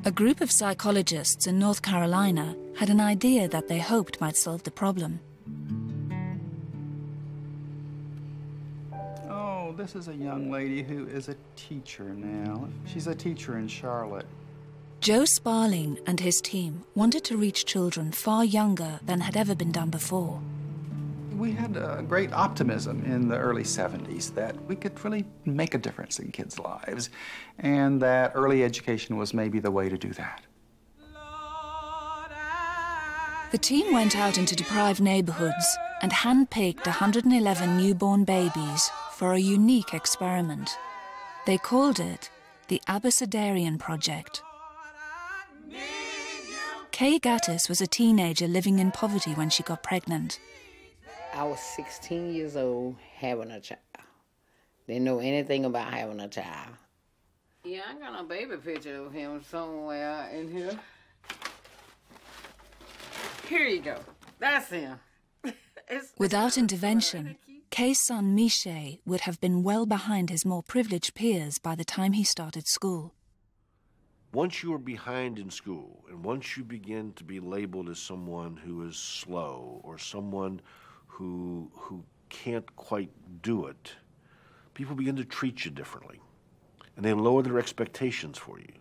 A group of psychologists in North Carolina had an idea that they hoped might solve the problem. Oh, this is a young lady who is a teacher now. She's a teacher in Charlotte. Joe Sparling and his team wanted to reach children far younger than had ever been done before. We had a great optimism in the early 70s that we could really make a difference in kids' lives, and that early education was maybe the way to do that. The team went out into deprived neighborhoods and hand-picked 111 newborn babies for a unique experiment. They called it the Abecederian Project. Kay Gattis was a teenager living in poverty when she got pregnant. I was 16 years old having a child. Didn't know anything about having a child. Yeah, I got a baby picture of him somewhere in here. Here you go. That's him. Without intervention, Kay's son Miche would have been well behind his more privileged peers by the time he started school. Once you are behind in school, and once you begin to be labeled as someone who is slow or someone who can't quite do it, people begin to treat you differently, and they lower their expectations for you.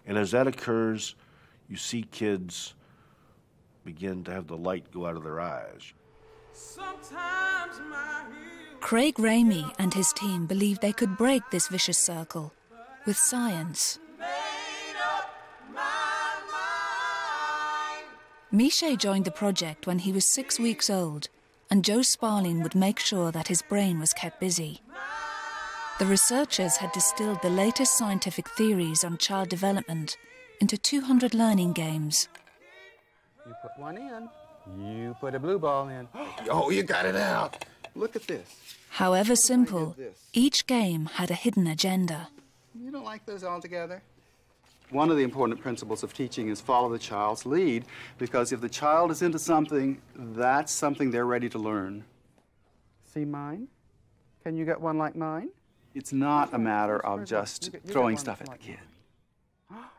And as that occurs, you see kids begin to have the light go out of their eyes. Craig Ramey and his team believed they could break this vicious circle with science. Miche joined the project when he was 6 weeks old, and Joe Sparling would make sure that his brain was kept busy. The researchers had distilled the latest scientific theories on child development into 200 learning games. You put one in, you put a blue ball in. Oh, you got it out. Look at this. However simple, each game had a hidden agenda. You don't like those all together? One of the important principles of teaching is follow the child's lead, because if the child is into something, that's something they're ready to learn. See mine? Can you get one like mine? It's not a matter of just throwing stuff at the kid.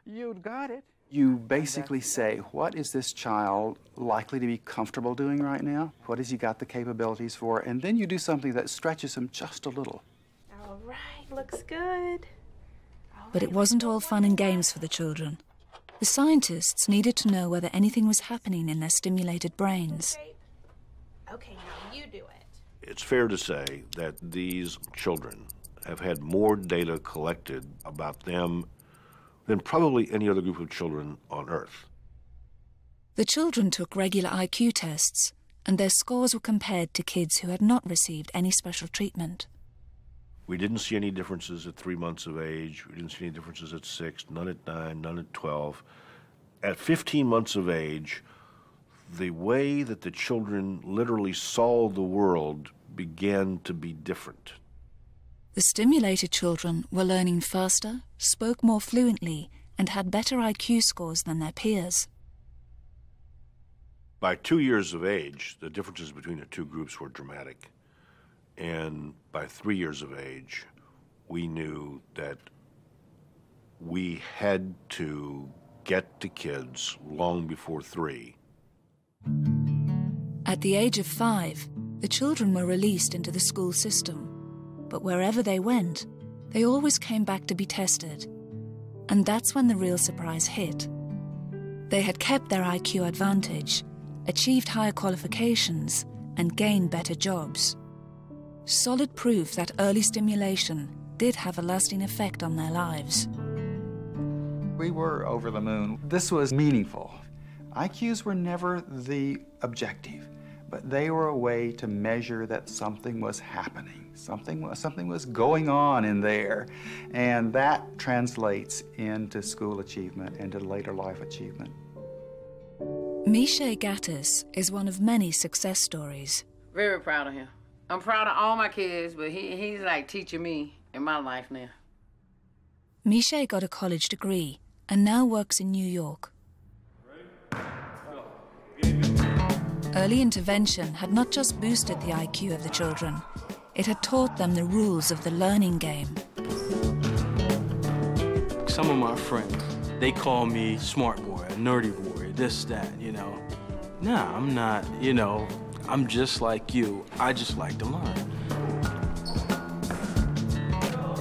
You got it. You basically say, what is this child likely to be comfortable doing right now? What has he got the capabilities for? And then you do something that stretches him just a little. All right, looks good. But it wasn't all fun and games for the children. The scientists needed to know whether anything was happening in their stimulated brains. Okay, now you do it. It's fair to say that these children have had more data collected about them than probably any other group of children on Earth. The children took regular IQ tests, and their scores were compared to kids who had not received any special treatment. We didn't see any differences at 3 months of age. We didn't see any differences at 6, none at 9, none at 12. At 15 months of age, the way that the children literally saw the world began to be different. The stimulated children were learning faster, spoke more fluently, and had better IQ scores than their peers. By 2 years of age, the differences between the two groups were dramatic. And by 3 years of age, we knew that we had to get to kids long before 3. At the age of 5, the children were released into the school system. But wherever they went, they always came back to be tested. And that's when the real surprise hit. They had kept their IQ advantage, achieved higher qualifications, and gained better jobs. Solid proof that early stimulation did have a lasting effect on their lives. We were over the moon. This was meaningful. IQs were never the objective, but they were a way to measure that something was happening. Something was going on in there, and that translates into school achievement, into later life achievement. Miche Gattis is one of many success stories. Very proud of him. I'm proud of all my kids, but he's like teaching me in my life now. Miche got a college degree and now works in New York. Early intervention had not just boosted the IQ of the children, It had taught them the rules of the learning game. Some of my friends, they call me smart boy, a nerdy boy, this, that, you know. Nah, I'm not, you know, I'm just like you. I just like to learn.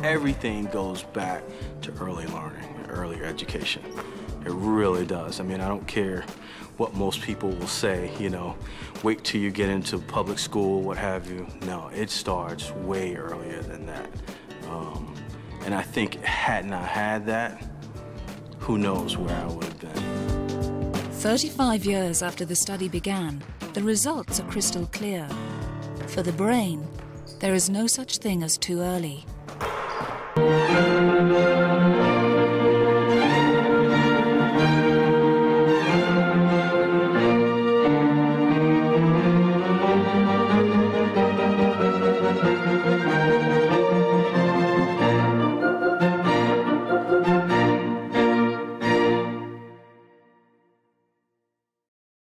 Everything goes back to early learning, earlier education. It really does. I mean, I don't care what most people will say, you know, wait till you get into public school, what have you. No, it starts way earlier than that. And I think hadn't I had that, who knows where I would have been. 35 years after the study began, the results are crystal clear. For the brain, there is no such thing as too early.